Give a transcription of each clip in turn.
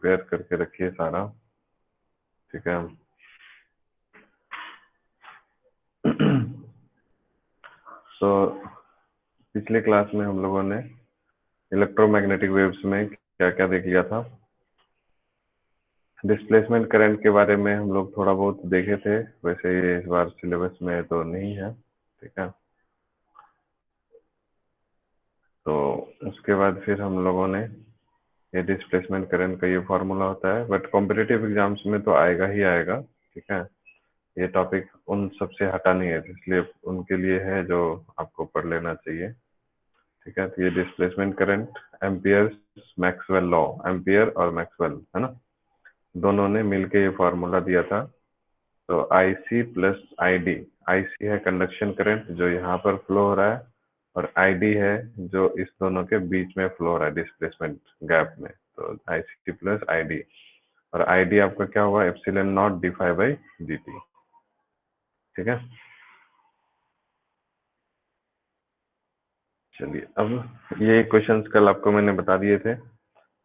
Prepare करके रखिए सारा, ठीक है। तो पिछले क्लास में हम लोगों ने इलेक्ट्रोमैग्नेटिक वेव्स में क्या क्या देख लिया था। डिस्प्लेसमेंट करंट के बारे में हम लोग थोड़ा बहुत देखे थे, वैसे ये इस बार सिलेबस में तो नहीं है, ठीक है। तो उसके बाद फिर हम लोगों ने ये डिस्प्लेसमेंट करंट का ये फॉर्मूला होता है, बट कॉम्पिटिटिव एग्जाम्स में तो आएगा ही आएगा, ठीक है। ये टॉपिक उन सबसे हटा नहीं है, इसलिए उनके लिए है जो आपको पढ़ लेना चाहिए, ठीक है। तो ये displacement current ampere Maxwell law, ampere और मैक्सवेल है ना, दोनों ने मिलके ये फॉर्मूला दिया था। तो IC प्लस ID, IC है कंडक्शन करंट जो यहाँ पर फ्लो हो रहा है, और ID है जो इस दोनों के बीच में फ्लो हो रहा है डिस्प्लेसमेंट गैप में। तो IC प्लस ID, और ID आपका क्या हुआ, एप्सिलॉन नॉट d∅dt, ठीक है। चलिए, अब ये क्वेश्चंस कल आपको मैंने बता दिए थे,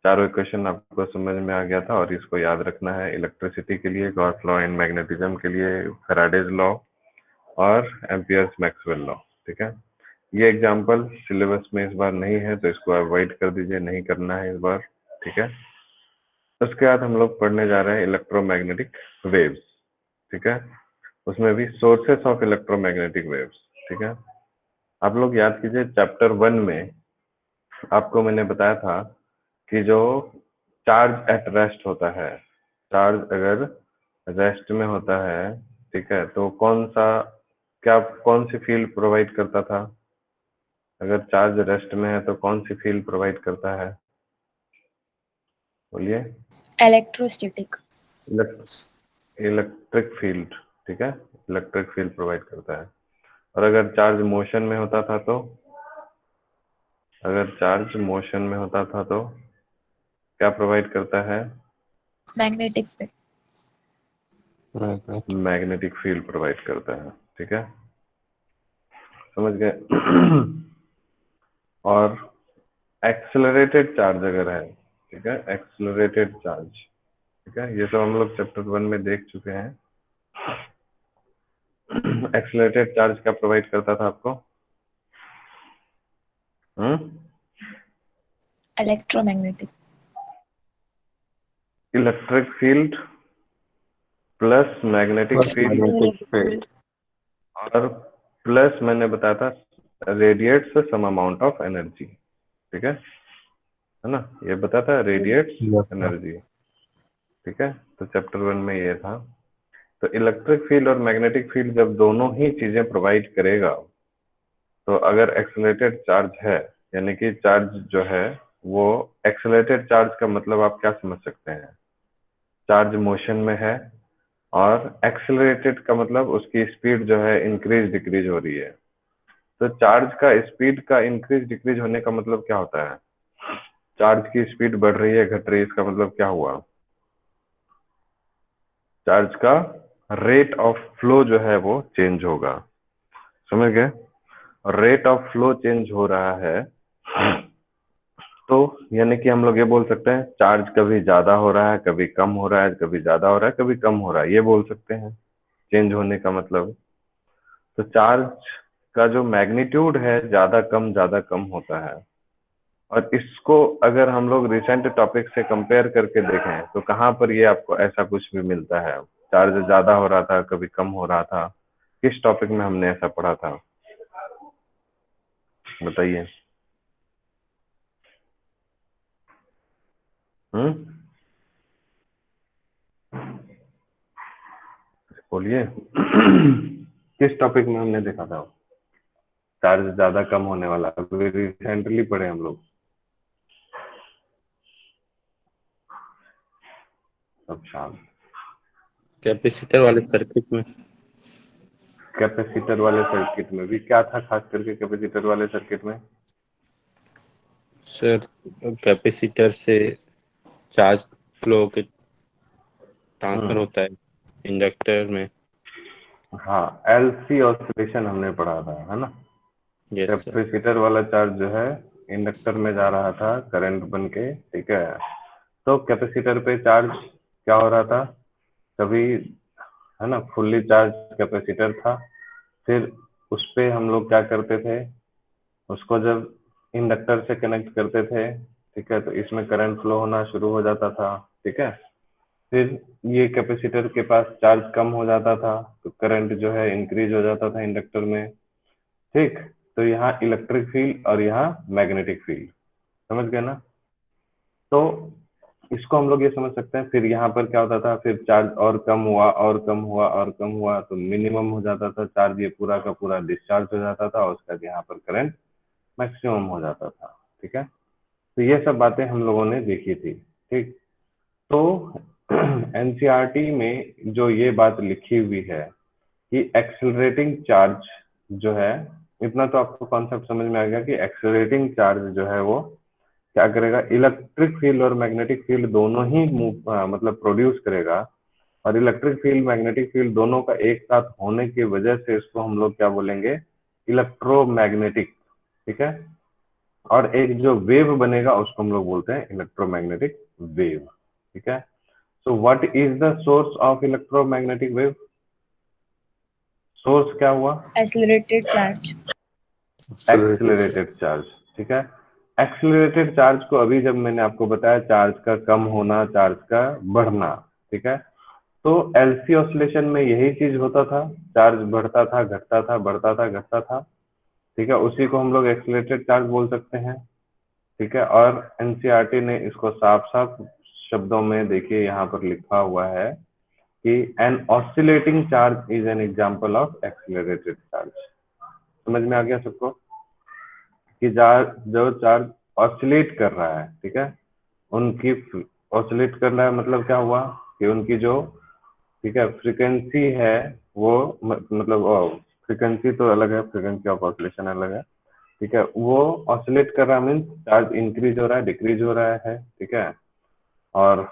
चारों इक्वेशन आपको समझ में आ गया था, और इसको याद रखना है इलेक्ट्रिसिटी के लिए गॉस लॉ, एंड मैग्नेटिज्म के लिए फैराडेज लॉ, और एम्पियर्स मैक्सवेल लॉ, ठीक है। ये एग्जांपल सिलेबस में इस बार नहीं है, तो इसको अवॉइड कर दीजिए, नहीं करना है इस बार, ठीक है। उसके बाद हम लोग पढ़ने जा रहे हैं इलेक्ट्रोमैग्नेटिक वेव्स, ठीक है। उसमें भी सोर्सेस ऑफ इलेक्ट्रोमैग्नेटिक वेव्स, ठीक है। आप लोग याद कीजिए, चैप्टर 1 में आपको मैंने बताया था कि जो चार्ज एट रेस्ट होता है, चार्ज अगर रेस्ट में होता है, ठीक है, तो कौन सी फील्ड प्रोवाइड करता था। अगर चार्ज रेस्ट में है तो कौन सी फील्ड प्रोवाइड करता है, बोलिए। इलेक्ट्रोस्टैटिक, इलेक्ट्रिक फील्ड, ठीक है, इलेक्ट्रिक फील्ड प्रोवाइड करता है। और अगर चार्ज मोशन में होता था तो, अगर चार्ज मोशन में होता था तो क्या प्रोवाइड करता है, magnetic field, magnetic field provide करता है, ठीक है, समझ गए। और एक्सेलरेटेड चार्ज अगर है, ठीक है, एक्सेलरेटेड चार्ज, ठीक है, ये सब हम लोग चैप्टर 1 में देख चुके हैं। एक्सेलरेटेड चार्ज क्या प्रोवाइड करता था आपको, electromagnetic, electric field plus magnetic field, और प्लस मैंने बताया था radiates some amount of energy, ठीक है ना, ये बताता है रेडिएट्स एनर्जी, ठीक है। तो चैप्टर 1 में ये था। तो इलेक्ट्रिक फील्ड और मैग्नेटिक फील्ड जब दोनों ही चीजें प्रोवाइड करेगा, तो अगर एक्सेलरेटेड चार्ज है, यानी कि चार्ज जो है वो एक्सेलरेटेड चार्ज का मतलब आप क्या समझ सकते हैं, चार्ज मोशन में है, और एक्सेलरेटेड का मतलब उसकी स्पीड जो है इंक्रीज डिक्रीज हो रही है। तो चार्ज का स्पीड का इंक्रीज डिक्रीज होने का मतलब क्या होता है, चार्ज की स्पीड बढ़ रही है घट रही है, इसका मतलब क्या हुआ, चार्ज का रेट ऑफ फ्लो जो है वो चेंज होगा, समझ गए। रेट ऑफ फ्लो चेंज हो रहा है, तो यानी कि हम लोग ये बोल सकते हैं चार्ज कभी ज्यादा हो रहा है, कभी कम हो रहा है, कभी ज्यादा हो रहा है, कभी कम हो रहा है, ये बोल सकते हैं चेंज होने का मतलब। तो चार्ज का जो मैग्नीट्यूड है ज्यादा कम होता है, और इसको अगर हम लोग रिसेंट टॉपिक से कंपेयर करके देखें तो कहाँ पर ये आपको ऐसा कुछ भी मिलता है, चार्ज ज्यादा हो रहा था कभी कम हो रहा था, किस टॉपिक में हमने ऐसा पढ़ा था, बताइए। बोलिए। किस टॉपिक में हमने देखा था चार्ज ज्यादा कम होने वाला, अभी रिसेंटली पढ़े हम लोग सब शाम। कैपेसिटर वाले सर्किट में। कैपेसिटर वाले सर्किट में भी क्या था, खास करके कैपेसिटर वाले सर्किट में सर कैपेसिटर से चार्ज फ्लो के ट्रांसफर होता है इंडक्टर में। हाँ, LC ऑसिलेशन हमने पढ़ा था, है ना। Yes sir. कैपेसिटर वाला चार्ज जो है इंडक्टर में जा रहा था करंट बन के, ठीक है, तो कैपेसिटर पे चार्ज क्या हो रहा था, कभी है ना फुल्ली चार्ज कैपेसिटर था, फिर उस पे हम लोग क्या करते थे, उसको जब इंडक्टर से कनेक्ट करते थे, ठीक है, तो इसमें करंट फ्लो होना शुरू हो जाता था, ठीक है। फिर ये कैपेसिटर के पास चार्ज कम हो जाता था तो करंट जो है इंक्रीज हो जाता था इंडक्टर में, ठीक। तो यहाँ इलेक्ट्रिक फील्ड और यहाँ मैग्नेटिक फील्ड, समझ गए ना। तो इसको हम लोग ये समझ सकते हैं। फिर यहाँ पर क्या होता था, फिर चार्ज और कम हुआ और कम हुआ और कम हुआ तो मिनिमम हो जाता था चार्ज, ये पूरा का पूरा डिस्चार्ज हो जाता था और उसका यहाँ पर करंट मैक्सिमम हो जाता था, ठीक है। तो ये सब बातें हम लोगों ने देखी थी, ठीक। तो एनसीईआरटी में जो ये बात लिखी हुई है कि एक्सेलरेटिंग चार्ज जो है, इतना तो आपको कॉन्सेप्ट समझ में आ गया कि एक्सेलरेटिंग चार्ज जो है वो क्या करेगा, इलेक्ट्रिक फील्ड और मैग्नेटिक फील्ड दोनों ही मतलब प्रोड्यूस करेगा। और इलेक्ट्रिक फील्ड मैग्नेटिक फील्ड दोनों का एक साथ होने की वजह से इसको हम लोग क्या बोलेंगे, इलेक्ट्रोमैग्नेटिक, ठीक है। और एक जो वेव बनेगा उसको हम लोग बोलते हैं इलेक्ट्रोमैग्नेटिक वेव, ठीक है। So what is the source of electromagnetic wave? Source क्या हुआ? Accelerated charge. एक्सिलरेटेड चार्ज, ठीक है। एक्सिलरेटेड चार्ज को अभी जब मैंने आपको बताया चार्ज का कम होना, चार्ज का बढ़ना, ठीक है। तो एलसी ऑसिलेशन में यही चीज होता था, चार्ज बढ़ता था घटता था, बढ़ता था घटता था, ठीक है। उसी को हम लोग एक्सिलरेटेड चार्ज बोल सकते हैं, ठीक है। और एनसीईआरटी ने इसको साफ साफ शब्दों में देखिए यहाँ पर लिखा हुआ है कि an oscillating charge is an example of accelerated charge. समझ में आ गया सबको कि जो चार्ज ऑसिलेट कर रहा है, ठीक है, उनकी ऑसिलेट कर रहा है मतलब क्या हुआ कि उनकी जो, ठीक है, फ्रीक्वेंसी है वो मतलब फ्रीक्वेंसी तो अलग है, फ्रीक्वेंसी ऑफ ऑसिलेशन अलग है, ठीक है। वो ऑसिलेट कर रहा है मीन्स चार्ज इंक्रीज हो रहा है, डिक्रीज हो रहा है, ठीक है। और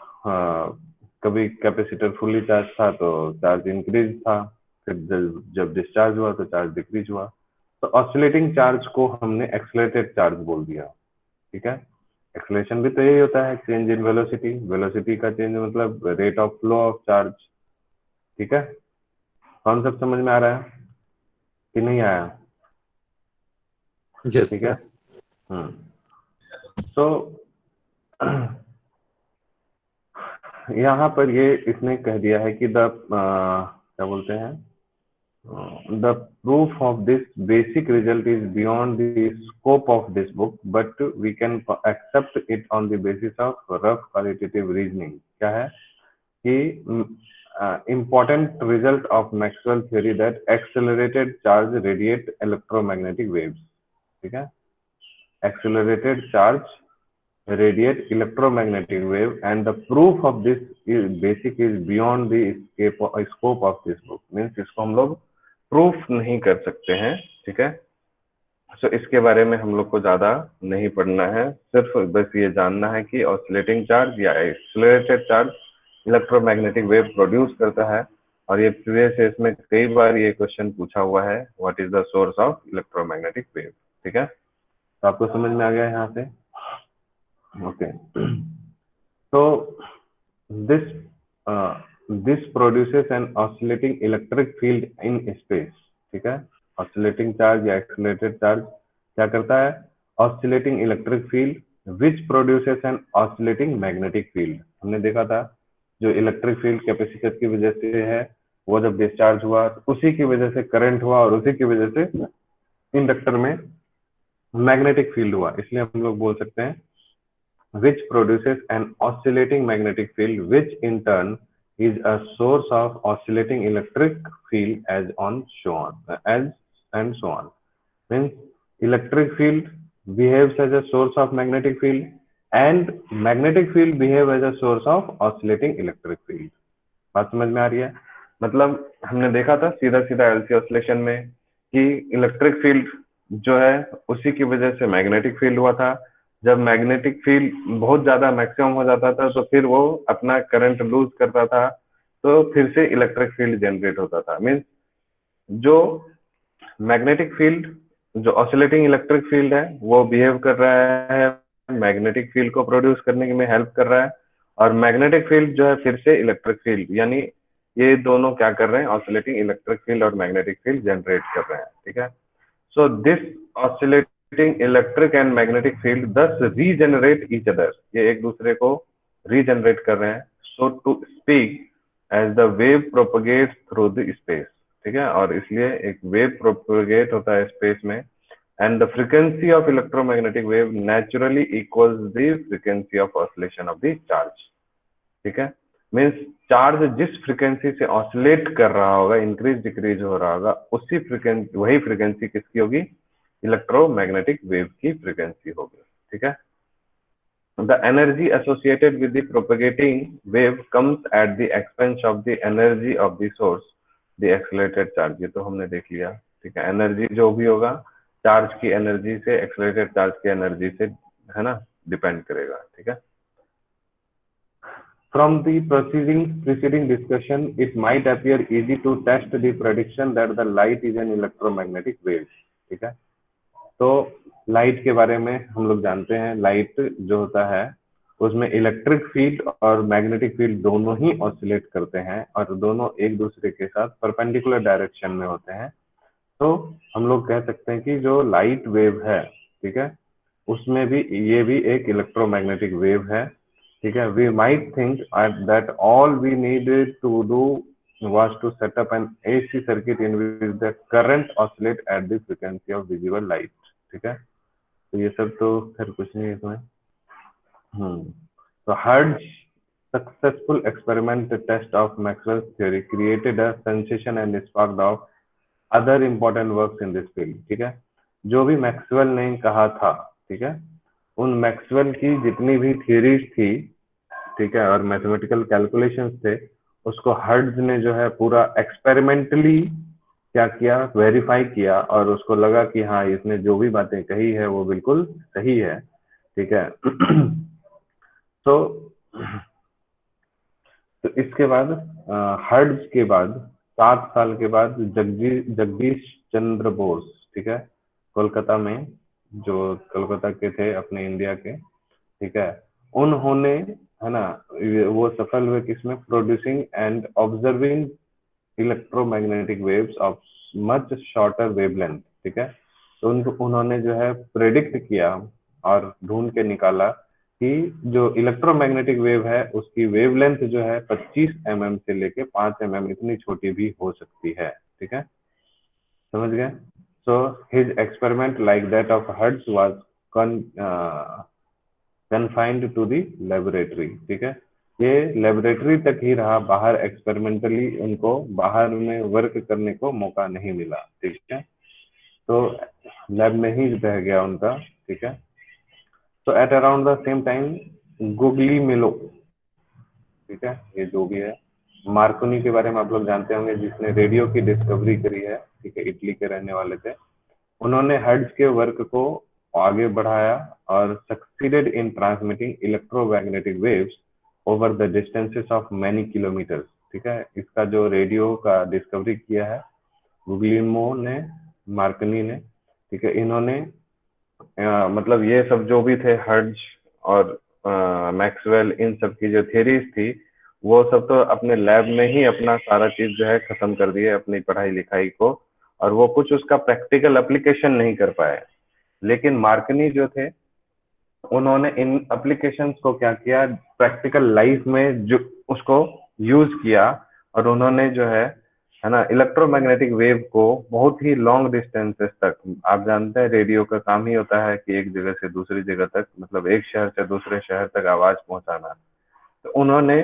कभी कैपेसिटर फुल्ली चार्ज था तो चार्ज इंक्रीज था, फिर जब डिस्चार्ज हुआ तो चार्ज डिक्रीज हुआ। तो ऑसिलेटिंग चार्ज को हमने एक्सेलरेटेड चार्ज बोल दिया, ठीक है। एक्सेलरेशन भी तो यही होता है, चेंज इन वेलोसिटी, वेलोसिटी का चेंज मतलब rate of flow of charge, ठीक है। कॉन्सेप्ट समझ में आ रहा है कि नहीं आया? यस ठीक है। तो यहाँ पर ये इसने कह दिया है कि क्या बोलते हैं, the proof of this basic result is beyond the scope of this book, but we can accept it on the basis of rough qualitative reasoning. क्या है कि important result of Maxwell theory that accelerated charge radiate electromagnetic waves, ठीक है। accelerated charge radiate electromagnetic wave and the proof of this is basic is beyond the scope of this book, means इसको हम लोग proof नहीं कर सकते हैं, ठीक है। सो इसके बारे में हम लोग को ज्यादा नहीं पढ़ना है, सिर्फ बस ये जानना है कि ऑसिलेटिंग चार्ज या accelerated charge electromagnetic wave produce करता है। और ये प्रीवियस इसमें कई बार ये क्वेश्चन पूछा हुआ है, what is the source of electromagnetic wave, ठीक है। तो आपको समझ में आ गया यहाँ से, ओके। तो this produces an oscillating electric field in space, ठीक है। ऑसिलेटिंग चार्ज या एक्सेलरेटेड चार्ज क्या करता है, oscillating electric field which produces N oscillating magnetic field. हमने देखा था जो इलेक्ट्रिक फील्ड कैपेसिटर की वजह से है, वो जब डिस्चार्ज हुआ उसी की वजह से करंट हुआ और उसी की वजह से इंडक्टर में मैग्नेटिक फील्ड हुआ, इसलिए हम लोग बोल सकते हैं which produces an oscillating magnetic field, which in turn is a source of oscillating electric field as on so on, as and so on. Means electric field behaves as a source of magnetic field and magnetic field behave as a source of oscillating electric field. बात समझ में आ रही है? मतलब हमने देखा था सीधा सीधा एलसी ऑसिलेशन में कि इलेक्ट्रिक फील्ड जो है उसी की वजह से मैग्नेटिक फील्ड हुआ था। जब मैग्नेटिक फील्ड बहुत ज्यादा मैक्सिमम हो जाता था तो फिर वो अपना करंट लूज करता था, तो फिर से इलेक्ट्रिक फील्ड जनरेट होता था। मीन्स जो मैग्नेटिक फील्ड, जो ऑसिलेटिंग इलेक्ट्रिक फील्ड है वो बिहेव कर रहा है, मैग्नेटिक फील्ड को प्रोड्यूस करने में हेल्प कर रहा है, और मैग्नेटिक फील्ड जो है फिर से इलेक्ट्रिक फील्ड, यानी ये दोनों क्या कर रहे हैं, ऑसिलेटिंग इलेक्ट्रिक फील्ड और मैग्नेटिक फील्ड जनरेट कर रहे हैं, ठीक है। So this oscillating electric and magnetic field thus regenerate each other, ये एक दूसरे को रीजनरेट कर रहे हैं। So to speak as the wave propagate through the space, ठीक है, और इसलिए एक वेव प्रोपगेट होता है स्पेस में, and the frequency of electromagnetic wave naturally equals the frequency of oscillation of the charge, ठीक है। मीन्स चार्ज जिस फ्रीक्वेंसी से ऑसिलेट कर रहा होगा, इंक्रीज डिक्रीज हो रहा होगा, उसी फ्रीक्वेंसी, वही फ्रीक्वेंसी किसकी होगी, इलेक्ट्रोमैग्नेटिक वेव की फ्रीक्वेंसी होगी, ठीक है। The energy associated with the propagating wave comes at the expense of the energy of the source, the accelerated charge, ये तो हमने देख लिया, ठीक है। एनर्जी जो भी होगा चार्ज की एनर्जी से, एक्सेलरेटेड चार्ज की एनर्जी से, है ना, डिपेंड करेगा, ठीक है। From the preceding discussion, it might appear easy to test the prediction that the light is an electromagnetic wave, ठीक है। तो लाइट के बारे में हम लोग जानते हैं, लाइट जो होता है उसमें इलेक्ट्रिक फील्ड और मैग्नेटिक फील्ड दोनों ही ऑसिलेट करते हैं और दोनों एक दूसरे के साथ परपेंडिकुलर डायरेक्शन में होते हैं। तो हम लोग कह सकते हैं कि जो लाइट वेव है, ठीक है, उसमें भी ये भी एक इलेक्ट्रोमैग्नेटिक वेव है, ठीक है। We might think that all we needed to do was to set up an AC circuit in which the current oscillate at the frequency of visible light, ठीक है। तो ये सब तो फिर कुछ नहीं है इसमें। तो Hertz successful experiment test of Maxwell's theory created a sensation and sparked off other important works in this field, ठीक है। जो भी मैक्सवेल ने कहा था, ठीक है, उन मैक्सवेल की जितनी भी थियरीज थी, ठीक है, और मैथमेटिकल कैलकुलेशंस थे, उसको हर्ट्ज ने जो है पूरा एक्सपेरिमेंटली क्या किया, वेरीफाई किया, और उसको लगा कि हाँ इसने जो भी बातें कही है वो बिल्कुल सही है, ठीक है। तो इसके बाद हर्ट्ज के बाद 7 साल के बाद जगदीश चंद्र बोस, ठीक है, कोलकाता में, जो कोलकाता के थे अपने इंडिया के, ठीक है, उन्होंने, है ना, वो सफल हुए किसमें, producing and observing electromagnetic waves of much shorter wavelength, ठीक है। तो उन्होंने जो है प्रेडिक्ट किया और ढूंढ के निकाला कि जो इलेक्ट्रोमैग्नेटिक वेव है उसकी वेवलेंथ जो है 25 mm से लेके 5 mm इतनी छोटी भी हो सकती है, ठीक है, समझ गए। So his experiment like that of hertz was confined to the laboratory, ठीक है। ये लेबोरेटरी तक ही रहा, बाहर एक्सपेरिमेंटली उनको बाहर में वर्क करने को मौका नहीं मिला, ठीक है, तो लैब में ही रह गया उनका, ठीक है। तो at around the same time Guglielmo, ठीक है, ये जो भी है, मार्कोनी के बारे में आप लोग जानते होंगे, जिसने रेडियो की डिस्कवरी करी है, ठीक है, इटली के रहने वाले थे। उन्होंने हर्ट्ज के वर्क को आगे बढ़ाया और succeeded in transmitting electromagnetic waves over the distances of many kilometres, ठीक है। इसका जो रेडियो का डिस्कवरी किया है गुग्लिमो ने, मार्कनी ने, ठीक है, इन्होंने मतलब ये सब जो भी थे हर्ट्ज और मैक्सवेल, इन सब की जो थियरीज थी वो सब तो अपने लैब में ही अपना सारा चीज जो है खत्म कर दिए, अपनी पढ़ाई लिखाई को, और वो कुछ उसका प्रैक्टिकल एप्लीकेशन नहीं कर पाए। लेकिन मार्कनी जो थे उन्होंने इन एप्लीकेशंस को क्या किया, प्रैक्टिकल लाइफ में जो उसको यूज किया, और उन्होंने जो है ना, इलेक्ट्रोमैग्नेटिक वेव को बहुत ही लॉन्ग डिस्टेंसेस तक, आप जानते हैं रेडियो का काम ही होता है कि एक जगह से दूसरी जगह तक, मतलब एक शहर से दूसरे शहर तक आवाज पहुंचाना, तो उन्होंने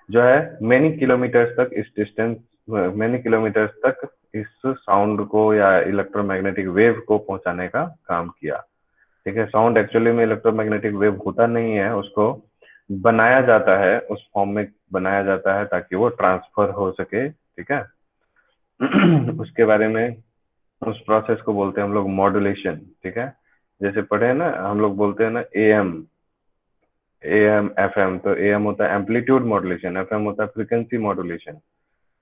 जो है मैनी किलोमीटर्स तक इस डिस्टेंस, मैनी किलोमीटर्स तक इस साउंड को या इलेक्ट्रोमैग्नेटिक वेव को पहुंचाने का काम किया, ठीक है। साउंड एक्चुअली में इलेक्ट्रोमैग्नेटिक वेव होता नहीं है, उसको बनाया जाता है, उस फॉर्म में बनाया जाता है ताकि वो ट्रांसफर हो सके, ठीक है। उसके बारे में, उस प्रोसेस को बोलते हैं हम लोग मॉड्यूलेशन, ठीक है। जैसे पढ़े ना हम लोग, बोलते हैं ना एएम एफएम, तो एएम होता है एम्पलीट्यूड मॉड्यूलेशन, एफएम होता है फ्रीक्वेंसी मॉड्यूलेशन।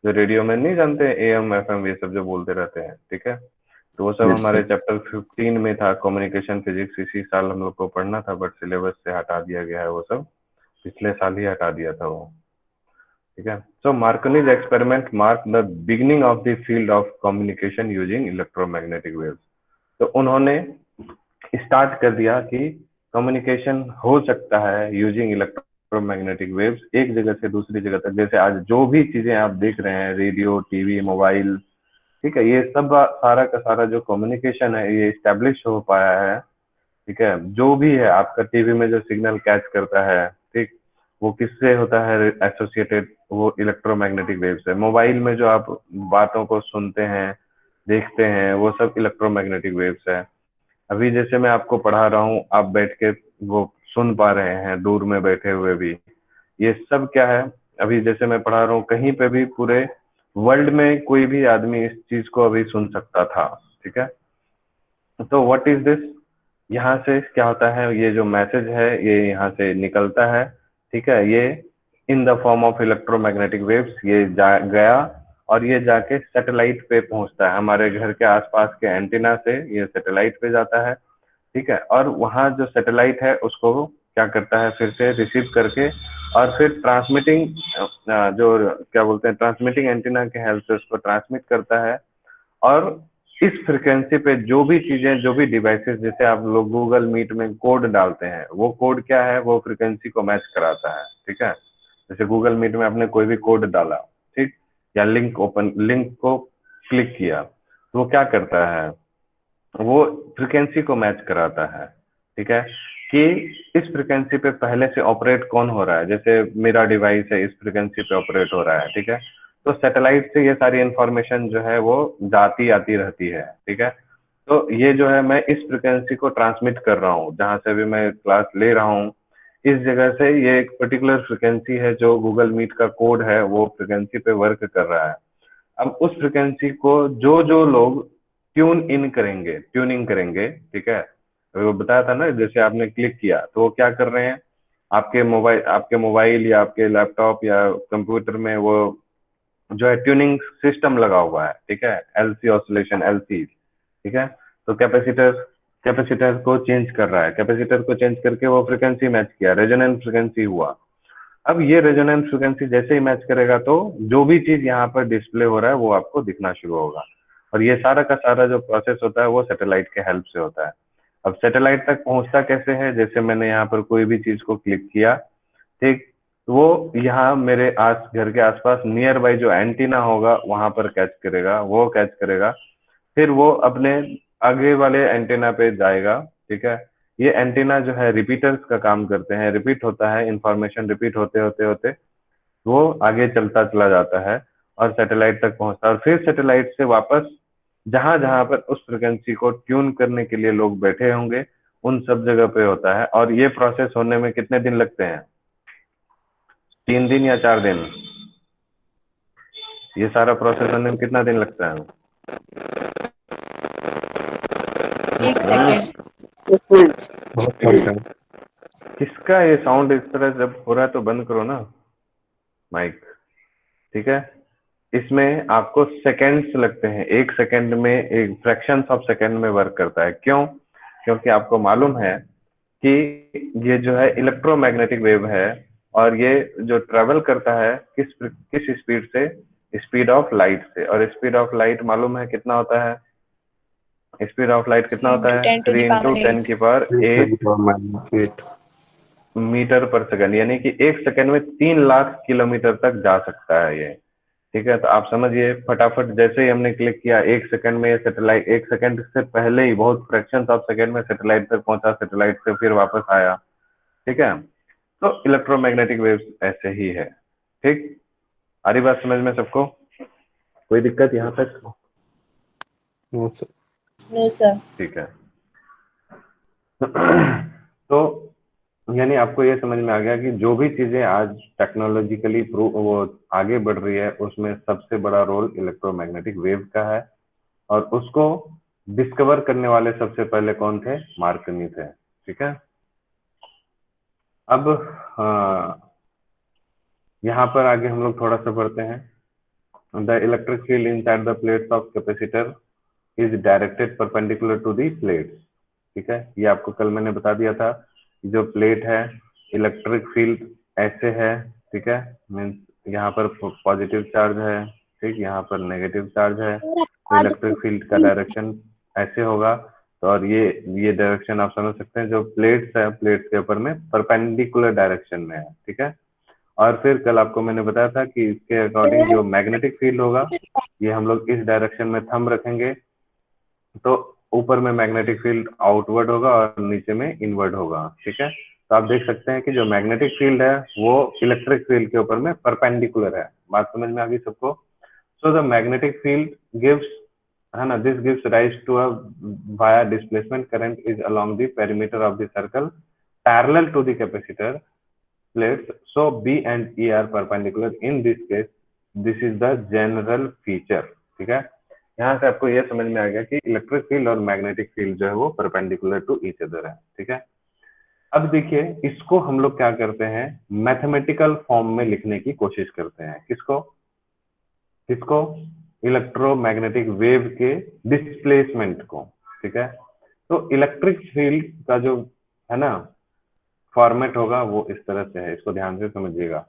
जो रेडियो में नहीं जानते एएम एफएम ये सब जो बोलते रहते हैं, ठीक है, तो वो सब Yes, हमारे sir. चैप्टर 15 में था, कम्युनिकेशन फिजिक्स, इसी साल हम लोग को पढ़ना था, बट सिलेबस से हटा दिया गया है वो सब। पिछले साल ही हटा दिया था वो, ठीक है। So Marconi's experiment mark the beginning of the field of communication using electromagnetic waves. तो उन्होंने स्टार्ट कर दिया कि कम्युनिकेशन हो सकता है यूजिंग इलेक्ट्रोमैग्नेटिक वेव्स एक जगह से दूसरी जगह तक। जैसे आज जो भी चीजें आप देख रहे हैं, रेडियो, टीवी, मोबाइल, ठीक है, ये सब सारा का सारा जो कम्युनिकेशन है ये स्टैब्लिश हो पाया है, ठीक है। जो भी है आपका टीवी में जो सिग्नल कैच करता है, ठीक, वो किससे होता है एसोसिएटेड, वो इलेक्ट्रोमैग्नेटिक वेव से। मोबाइल में जो आप बातों को सुनते हैं, देखते हैं, वो सब इलेक्ट्रोमैग्नेटिक वेव्स है। अभी जैसे मैं आपको पढ़ा रहा हूँ, आप बैठ के वो सुन पा रहे हैं दूर में बैठे हुए भी, ये सब क्या है। अभी जैसे मैं पढ़ा रहा हूँ, कहीं पे भी पूरे वर्ल्ड में कोई भी आदमी इस चीज को अभी सुन सकता था, ठीक है। तो व्हाट इज दिस, यहाँ से क्या होता है, ये जो मैसेज है ये यहाँ से निकलता है, ठीक है, ये in the form of electromagnetic waves ये गया और ये जाके सैटेलाइट पे पहुंचता है। हमारे घर के आसपास के एंटीना से ये सैटेलाइट पे जाता है, ठीक है। और वहाँ जो सैटेलाइट है उसको क्या करता है, फिर से रिसीव करके और फिर ट्रांसमिटिंग जो क्या बोलते हैं, ट्रांसमिटिंग एंटीना के हेल्प से उसको ट्रांसमिट करता है। और इस फ्रिक्वेंसी पे जो भी चीजें, जो भी डिवाइसेस, जैसे आप लोग गूगल मीट में कोड डालते हैं, वो कोड क्या है, वो फ्रिक्वेंसी को मैच कराता है, ठीक है। जैसे गूगल मीट में आपने कोई भी कोड डाला, ठीक, या लिंक को क्लिक किया, तो वो क्या करता है, वो फ्रिक्वेंसी को मैच कराता है, ठीक है, कि इस फ्रिक्वेंसी पे पहले से ऑपरेट कौन हो रहा है। जैसे मेरा डिवाइस है, इस फ्रिक्वेंसी पे ऑपरेट हो रहा है, ठीक है। तो सैटेलाइट से ये सारी इंफॉर्मेशन जो है वो जाती आती रहती है, ठीक है। तो ये जो है मैं इस फ्रिक्वेंसी को ट्रांसमिट कर रहा हूँ, जहां से भी मैं क्लास ले रहा हूँ, इस जगह से ये एक पर्टिकुलर फ्रिक्वेंसी है जो गूगल मीट का कोड है, वो फ्रिक्वेंसी पे वर्क कर रहा है। अब उस फ्रिक्वेंसी को जो जो लोग ट्यूनिंग करेंगे, ठीक है। अभी वो बताया था ना, जैसे आपने क्लिक किया तो वो क्या कर रहे हैं, आपके मोबाइल या आपके लैपटॉप या कंप्यूटर में वो जो है ट्यूनिंग सिस्टम लगा हुआ है, ठीक है, एलसी ऑसिलेशन, एलसी, ठीक है। तो कैपेसिटर को चेंज कर रहा है, कैपेसिटर को चेंज करके वो फ्रिक्वेंसी मैच किया, रेजोनेंट फ्रिक्वेंसी हुआ। अब ये रेजोनेंट फ्रिक्वेंसी जैसे ही मैच करेगा तो जो भी चीज यहाँ पर डिस्प्ले हो रहा है वो आपको दिखना शुरू होगा। और ये सारा का सारा जो प्रोसेस होता है वो सैटेलाइट के हेल्प से होता है। अब सैटेलाइट तक पहुंचता कैसे है, जैसे मैंने यहाँ पर कोई भी चीज को क्लिक किया, ठीक, वो यहाँ मेरे घर के आसपास नियर बाई जो एंटीना होगा वहां पर कैच करेगा, वो कैच करेगा, फिर वो अपने आगे वाले एंटीना पे जाएगा, ठीक है। ये एंटीना जो है रिपीटर्स का काम करते हैं, रिपीट होता है, इंफॉर्मेशन रिपीट होते होते होते वो आगे चलता चला जाता है और सैटेलाइट तक पहुंचता है। और फिर सैटेलाइट से वापस जहां जहां पर उस फ्रिक्वेंसी को ट्यून करने के लिए लोग बैठे होंगे उन सब जगह पे होता है। और ये प्रोसेस होने में कितने दिन लगते हैं, 3 दिन या 4 दिन, ये सारा प्रोसेस होने में कितना दिन लगता है? 1 सेकेंड। बहुत कम था। किसका ये साउंड इस तरह जब हो रहा है तो बंद करो ना माइक, ठीक है। इसमें आपको सेकेंड्स लगते हैं, 1 सेकेंड में, एक फ्रैक्शन ऑफ सेकेंड में वर्क करता है। क्यों? क्योंकि आपको मालूम है कि ये जो है इलेक्ट्रोमैग्नेटिक वेव है और ये जो ट्रेवल करता है किस स्पीड से, स्पीड ऑफ लाइट से। और स्पीड ऑफ लाइट मालूम है कितना होता है, स्पीड ऑफ लाइट कितना 3 होता into है, 10 to 3 the into power ten 8। की पावर 8 8 मीटर पर सेकंड, यानी कि 1 सेकंड में 3 लाख किलोमीटर तक जा सकता है ये, ठीक है। तो आप समझिए, फटाफट जैसे ही हमने क्लिक किया 1 सेकंड में सैटेलाइट, 1 सेकंड से पहले ही बहुत फ्रैक्शन ऑफ सेकंड में सैटेलाइट तक पहुंचा, सैटेलाइट से फिर वापस आया, ठीक है। तो इलेक्ट्रोमैग्नेटिक वेव्स ऐसे ही है, ठीक। आ रही बात समझ में सबको, कोई दिक्कत यहाँ तक? No sir. ठीक है। तो यानी आपको ये समझ में आ गया कि जो भी चीजें आज टेक्नोलॉजिकली वो आगे बढ़ रही है उसमें सबसे बड़ा रोल इलेक्ट्रोमैग्नेटिक वेव का है। और उसको डिस्कवर करने वाले सबसे पहले कौन थे? मार्कनी थे, ठीक है। अब यहाँ पर आगे हम लोग थोड़ा सा बढ़ते हैं। The electric field inside the plates of capacitor is directed perpendicular to the plates, ठीक है। ये आपको कल मैंने बता दिया था, जो प्लेट है, इलेक्ट्रिक फील्ड ऐसे है, ठीक है, मीन्स यहाँ पर पॉजिटिव चार्ज है, ठीक, यहाँ पर नेगेटिव चार्ज है, तो इलेक्ट्रिक फील्ड का डायरेक्शन ऐसे होगा। तो और ये डायरेक्शन आप समझ सकते हैं, जो प्लेट्स है, प्लेट्स के ऊपर में परपेंडिकुलर डायरेक्शन में है, ठीक है। और फिर कल आपको मैंने बताया था कि इसके अकॉर्डिंग जो मैग्नेटिक फील्ड होगा, ये हम लोग इस डायरेक्शन में थंब रखेंगे, तो ऊपर में मैग्नेटिक फील्ड आउटवर्ड होगा और नीचे में इनवर्ड होगा, ठीक है। तो आप देख सकते हैं कि जो मैग्नेटिक फील्ड है वो इलेक्ट्रिक फील्ड के ऊपर में परपेंडिकुलर है। बात समझ में आ गई सबको? So the magnetic field gives, है ना, this gives rise to a via displacement current is along the perimeter of the circle parallel to the capacitor plates, so B and E are perpendicular in this case. This is the general feature, ठीक है। यहाँ से आपको यह समझ में आ गया कि इलेक्ट्रिक फील्ड और मैग्नेटिक फील्ड जो है वो परपेंडिकुलर टू ईच अदर है, ठीक है। अब देखिए, इसको हम लोग क्या करते हैं, मैथमेटिकल फॉर्म में लिखने की कोशिश करते हैं। किसको? किसको? इलेक्ट्रोमैग्नेटिक वेव के डिस्प्लेसमेंट को, ठीक है। तो इलेक्ट्रिक फील्ड का जो है ना फॉर्मेट होगा वो इस तरह से है, इसको ध्यान से समझिएगा,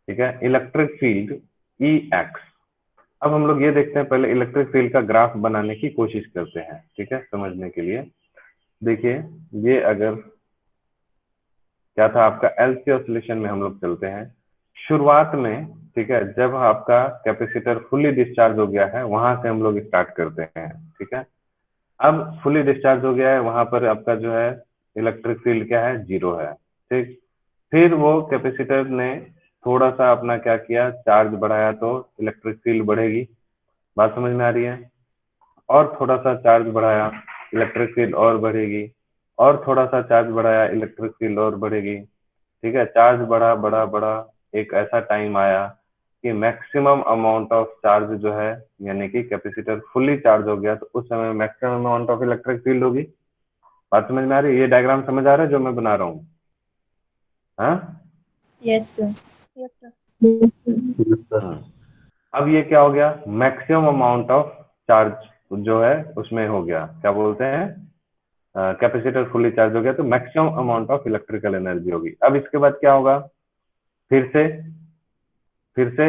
ठीक है। Electric field E x. अब हम लोग ये देखते हैं, पहले इलेक्ट्रिक फील्ड का ग्राफ बनाने की कोशिश करते हैं, ठीक है, समझने के लिए। देखिए, ये अगर क्या था आपका एलसी ऑसिलेशन में हम लोग चलते हैं शुरुआत में, ठीक है, जब आपका कैपेसिटर फुली डिस्चार्ज हो गया है वहां से हम लोग स्टार्ट करते हैं, ठीक है। अब फुली डिस्चार्ज हो गया है, वहां पर आपका जो है इलेक्ट्रिक फील्ड क्या है, 0 है, ठीक। फिर वो कैपेसिटर ने थोड़ा सा अपना क्या किया, चार्ज बढ़ाया, तो इलेक्ट्रिक फील्ड बढ़ेगी। बात समझ में आ रही है? और थोड़ा सा चार्ज बढ़ाया, इलेक्ट्रिक फील्ड और बढ़ेगी, और थोड़ा सा चार्ज बढ़ाया, इलेक्ट्रिक फील्ड और बढ़ेगी, ठीक है। चार्ज बढ़ा बढ़ा बढ़ा, एक ऐसा टाइम आया कि मैक्सिमम अमाउंट ऑफ चार्ज जो है, यानी कि कैपेसिटर फुल्ली चार्ज हो गया, तो उस समय maximum amount of electric field होगी। बात समझ में आ रही है? ये डायग्राम समझ आ रहा है जो मैं बना रहा हूँ? हाँ, Yes, sir. अब ये क्या हो गया, मैक्सिमम अमाउंट ऑफ चार्ज जो है उसमें हो गया, क्या बोलते हैं, कैपेसिटर फुली चार्ज हो गया, तो maximum amount of electrical energy होगी। अब इसके बाद क्या होगा, फिर से फिर से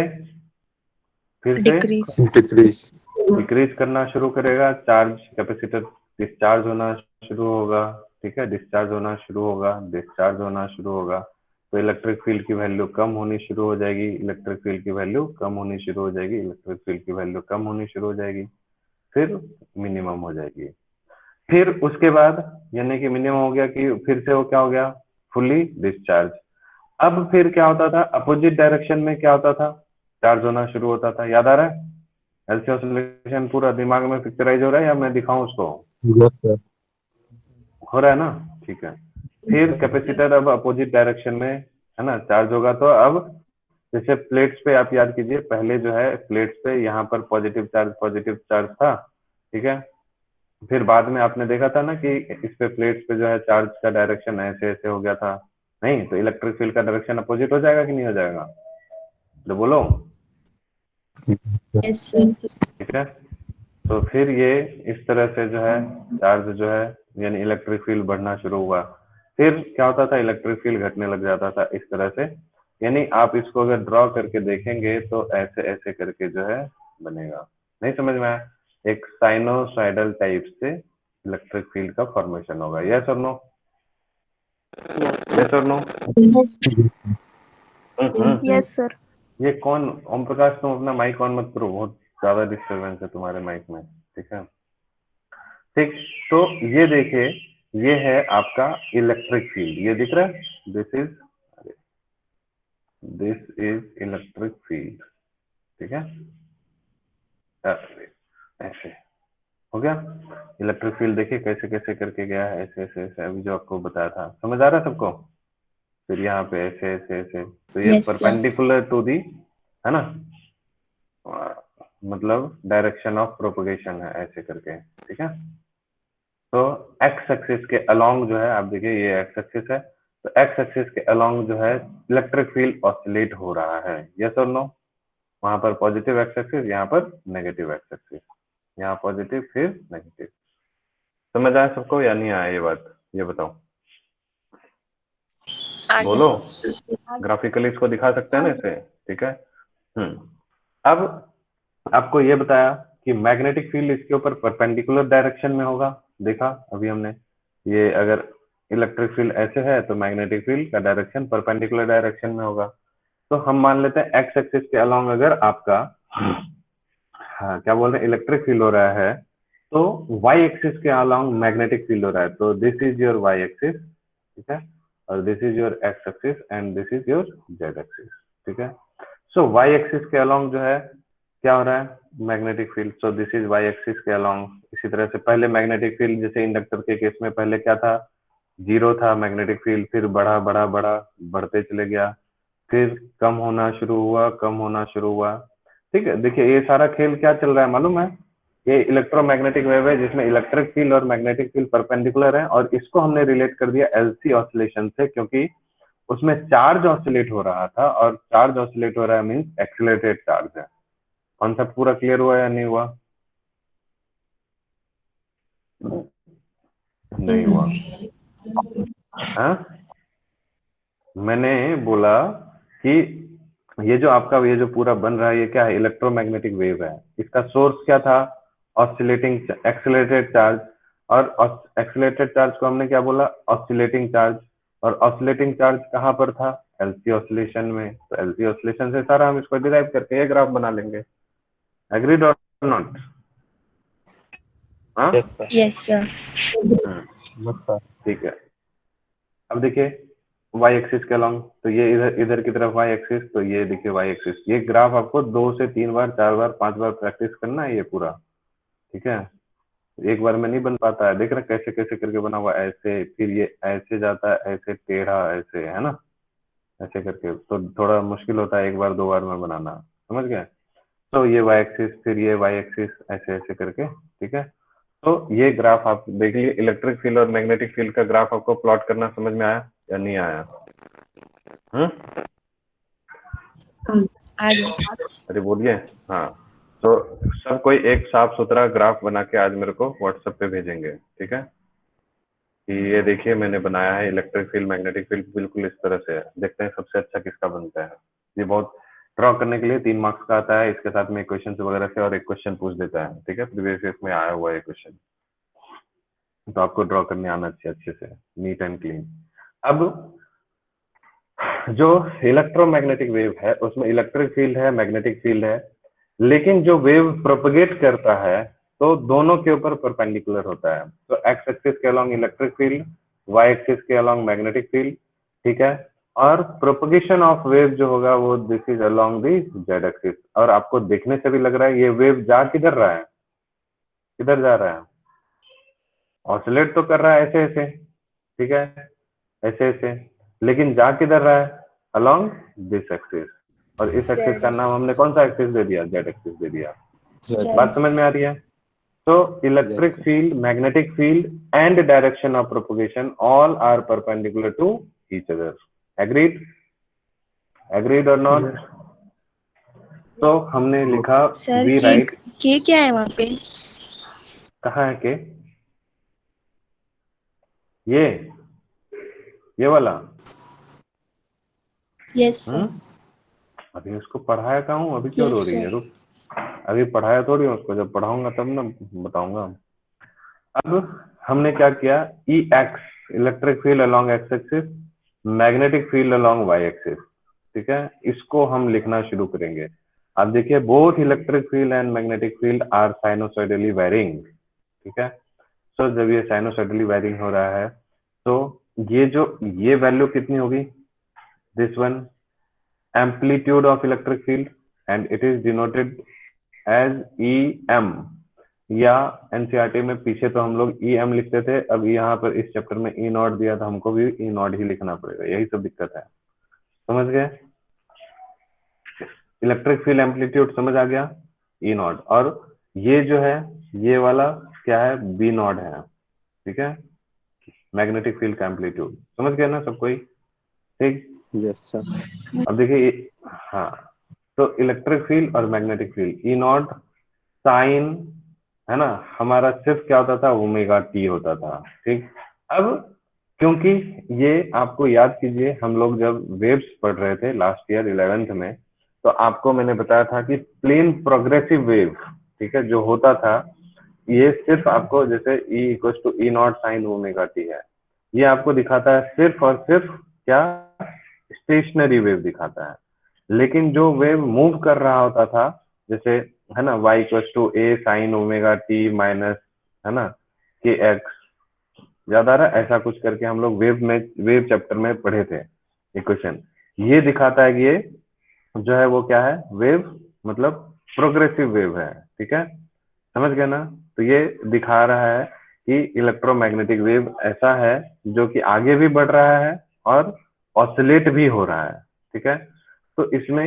फिर से Decrease. डिक्रीज डिक्रीज करना शुरू करेगा, चार्ज कैपेसिटर डिस्चार्ज होना शुरू होगा, ठीक है, डिस्चार्ज होना शुरू होगा, डिस्चार्ज होना शुरू होगा, तो इलेक्ट्रिक फील्ड की वैल्यू कम होनी शुरू हो जाएगी, इलेक्ट्रिक फील्ड की वैल्यू कम होनी शुरू हो जाएगी, इलेक्ट्रिक फील्ड की वैल्यू कम होनी शुरू हो जाएगी, फिर मिनिमम हो जाएगी। फिर उसके बाद यानी कि मिनिमम हो गया कि फिर से वो क्या हो गया, फुली डिस्चार्ज। अब फिर क्या होता था, अपोजिट डायरेक्शन में क्या होता था, चार्ज होना शुरू होता था। याद आ रहा है? एलसी ऑसिलेशन पूरा दिमाग में पिक्चराइज हो रहा है या मैं दिखाऊं उसको? हो रहा है ना? ठीक है। फिर कैपेसिटर अब अपोजिट डायरेक्शन में, है ना, चार्ज होगा, तो अब जैसे प्लेट्स पे आप याद कीजिए, पहले जो है प्लेट्स पे यहाँ पर पॉजिटिव चार्ज था, ठीक है। फिर बाद में आपने देखा था ना कि इस पे प्लेट्स पे जो है चार्ज का डायरेक्शन ऐसे ऐसे हो गया था, नहीं? तो इलेक्ट्रिक फील्ड का डायरेक्शन अपोजिट हो जाएगा कि नहीं हो जाएगा? तो बोलो। Yes, sir. ठीक है, तो फिर ये इस तरह से जो है चार्ज जो है, यानी इलेक्ट्रिक फील्ड बढ़ना शुरू हुआ। फिर क्या होता था, इलेक्ट्रिक फील्ड घटने लग जाता था इस तरह से। यानी आप इसको अगर ड्रॉ करके देखेंगे तो ऐसे ऐसे करके जो है बनेगा। नहीं समझ में आया? एक साइनोसाइडल टाइप से इलेक्ट्रिक फील्ड का फॉर्मेशन होगा। यस और नो? यस और नो? Yes sir. ये कौन, ओम प्रकाश, तुम अपना माइक ऑन मत करो, बहुत ज्यादा डिस्टरबेंस है तुम्हारे माइक में, ठीक है। ठीक, तो ये देखिए, ये है आपका इलेक्ट्रिक फील्ड, ये दिख रहा है, दिस इज इलेक्ट्रिक फील्ड, ठीक है। ऐसे हो गया इलेक्ट्रिक फील्ड। देखिए कैसे कैसे करके गया है, ऐसे ऐसे ऐसे, अभी जो आपको बताया था, समझ आ रहा है सबको? फिर यहाँ पे ऐसे ऐसे ऐसे, तो ये Yes, yes. Perpendicular to the, है ना, मतलब डायरेक्शन ऑफ प्रोपगेशन है, ऐसे करके, ठीक है। तो एक्स एक्सिस के अलोंग जो है, आप देखिए ये एक्स एक्सिस है, तो एक्स एक्सिस के अलोंग जो है इलेक्ट्रिक फील्ड ऑसिलेट हो रहा है। यस और नो? वहां पर पॉजिटिव एक्स एक्सिस, यहाँ पर नेगेटिव एक्स एक्सिस, यहाँ पॉजिटिव फिर नेगेटिव। समझ आया सबको या नहीं आया ये बात? ये बताओ। बोलो, ग्राफिकली इसको दिखा सकते हैं ना इसे, ठीक है। अब आपको ये बताया कि मैग्नेटिक फील्ड इसके ऊपर परपेंडिकुलर डायरेक्शन में होगा, देखा अभी हमने, ये अगर इलेक्ट्रिक फील्ड ऐसे है तो मैग्नेटिक फील्ड का डायरेक्शन परपेंडिकुलर डायरेक्शन में होगा। तो हम मान लेते हैं एक्स एक्सिस के अलोंग अगर आपका हाँ क्या बोल रहे हैं इलेक्ट्रिक फील्ड हो रहा है, तो वाई एक्सिस के अलोंग मैग्नेटिक फील्ड हो रहा है। तो this is your Y axis, ठीक है, और this is your X axis and this is your Z axis, ठीक है। सो वाई एक्सिस के अलोंग जो है क्या हो रहा है magnetic field, so this is Y axis के अलोंग। इसी तरह से पहले मैग्नेटिक फील्ड जैसे इंडक्टर के केस में पहले क्या था, जीरो था मैग्नेटिक फील्ड, फिर बढ़ा बढ़ा बढ़ा बढ़ते चले गया, फिर कम होना शुरू हुआ, कम होना शुरू हुआ, ठीक है। देखिए ये सारा खेल क्या चल रहा है मालूम है, ये इलेक्ट्रोमैग्नेटिक वेव है जिसमें इलेक्ट्रिक फील्ड और मैग्नेटिक फील्ड परपेंडिकुलर है, और इसको हमने रिलेट कर दिया एलसी ऑसिलेशन से, क्योंकि उसमें चार्ज ऑसिलेट हो रहा था, और चार्ज ऑसिलेट हो रहा है मीन्स एक्सिलरेटेड चार्ज है। कॉन्सेप्ट पूरा क्लियर हुआ या नहीं हुआ? नहीं हुआ? हाँ, मैंने बोला कि ये जो आपका ये जो पूरा बन रहा है ये क्या है, इलेक्ट्रोमैग्नेटिक वेव है। इसका सोर्स क्या था, ऑसिलेटिंग एक्सिलरेटेड चार्ज, और एक्सिलरेटेड चार्ज को हमने क्या बोला, ऑसिलेटिंग चार्ज, और ऑसिलेटिंग चार्ज कहाँ पर था, एलसी ऑसिलेशन में। तो एलसी ऑसिलेशन से सारा हम इसको डिराइव करके ये ग्राफ बना लेंगे। एग्रीड और नॉट? हाँ yes sir. Yes, sir. Yes sir. ठीक है। अब देखिए वाई एक्सिस के अलॉन्ग, तो ये इधर इधर की तरफ वाई एक्सिस, तो ये देखिए वाई एक्सिस। ये ग्राफ आपको 2 से 3 बार 4 बार 5 बार प्रैक्टिस करना है ये पूरा, ठीक है। एक बार में नहीं बन पाता है, देख रहे कैसे कैसे करके बना हुआ, ऐसे फिर ये ऐसे जाता है, ऐसे टेढ़ा, ऐसे है ना, ऐसे करके, तो थोड़ा मुश्किल होता है एक बार 2 बार में बनाना, समझ गए। तो ये वाई एक्सिस, फिर ये वाई एक्सिस, ऐसे ऐसे करके, ठीक है। तो ये ग्राफ आप देख लीजिए, इलेक्ट्रिक फील्ड और मैग्नेटिक फील्ड का ग्राफ आपको प्लॉट करना समझ में आया या नहीं आया? आगे. अरे बोलिए। हाँ, तो सब कोई एक साफ सुथरा ग्राफ बना के आज मेरे को व्हाट्सएप पे भेजेंगे, ठीक है, कि ये देखिए मैंने बनाया है, इलेक्ट्रिक फील्ड मैग्नेटिक फील्ड बिल्कुल इस तरह से है। देखते हैं सबसे अच्छा किसका बनता है। ये बहुत ड्रॉ करने के लिए 3 मार्क्स का आता है, इसके साथ में क्वेश्चन वगैरह से और एक क्वेश्चन पूछ देता है, ठीक है, प्रीवियस ईयर में आया हुआ है क्वेश्चन, तो आपको ड्रॉ करने आना चाहिए अच्छे से, नीट एंड क्लीन। अब जो इलेक्ट्रोमैग्नेटिक वेव है उसमें इलेक्ट्रिक फील्ड है, मैग्नेटिक फील्ड है, लेकिन जो वेव प्रोपगेट करता है तो दोनों के ऊपर परपेंडिकुलर होता है। तो एक्स एक्सिस के along electric field, Y axis के अलोंग मैग्नेटिक फील्ड, ठीक है। और प्रोपगेशन ऑफ वेव जो होगा वो this is along the Z axis. और आपको देखने से भी लग रहा है ये वेव जा किधर रहा है, किधर जा रहा है, ऑसिलेट तो कर रहा है ऐसे ऐसे, ठीक है, ऐसे ऐसे, लेकिन जा किधर रहा है, अलोंग दिस एक्सिस। और इस एक्सिस का नाम हमने कौन सा एक्सिस दे दिया, जेड एक्सिस दे दिया। बात समझ में आ रही है? तो electric field, magnetic field and direction of propagation all are perpendicular to each other. Agreed? Agreed और नॉट? तो हमने लिखा सर वी के राइट, के क्या है वहाँ पे? कहाँ है के, ये वाला? Yes, sir. अभी उसको पढ़ाया कहाँ हूँ, अभी क्यों Yes, रो रही है, sir. रुक, अभी पढ़ाया थोड़ी हूँ उसको, जब पढ़ाऊंगा तब ना बताऊंगा। अब हमने क्या किया, E x electric field along x axis, magnetic field along Y axis, ठीक है, इसको हम लिखना शुरू करेंगे। अब देखिए both electric field and magnetic field are sinusoidally varying, ठीक है। सो जब ये साइनोसॉइडली वेरिंग हो रहा है तो ये वैल्यू कितनी होगी, this one amplitude of electric field and it is denoted as EM, या एनसीईआरटी में पीछे तो हम लोग EM लिखते थे, अब यहाँ पर इस चैप्टर में E नॉट दिया था, हमको भी E नॉट ही लिखना पड़ेगा, यही सब दिक्कत है, समझ गए। इलेक्ट्रिक फील्ड एम्पलीट्यूड समझ आ गया, E नॉट, और ये जो है ये वाला क्या है, B नॉट है, ठीक है, मैग्नेटिक फील्ड का एम्पलीट्यूड, समझ गए ना सब कोई, ठीक। Yes sir. अब देखिए हाँ, तो इलेक्ट्रिक फील्ड और magnetic field E naught sine, है ना, हमारा सिर्फ क्या होता था, ओमेगा टी होता था, ठीक। अब क्योंकि ये आपको याद कीजिए, हम लोग जब वेव्स पढ़ रहे थे लास्ट ईयर 11th में, तो आपको मैंने बताया था कि प्लेन प्रोग्रेसिव वेव, ठीक है, जो होता था, ये सिर्फ आपको जैसे E equal to E naught sine omega T है, ये आपको दिखाता है सिर्फ और सिर्फ क्या, स्टेशनरी वेव दिखाता है। लेकिन जो वेव मूव कर रहा होता था, जैसे है ना y equal to A sine omega T minus, है ना, के एक्स, याद आ रहा है, ऐसा कुछ करके हम लोग वेव चैप्टर में पढ़े थे इक्वेशन। ये दिखाता है कि ये जो है वो क्या है, वेव मतलब प्रोग्रेसिव वेव है, ठीक है, समझ गए ना। तो ये दिखा रहा है कि इलेक्ट्रोमैग्नेटिक वेव ऐसा है जो कि आगे भी बढ़ रहा है और ऑसिलेट भी हो रहा है, ठीक है। तो इसमें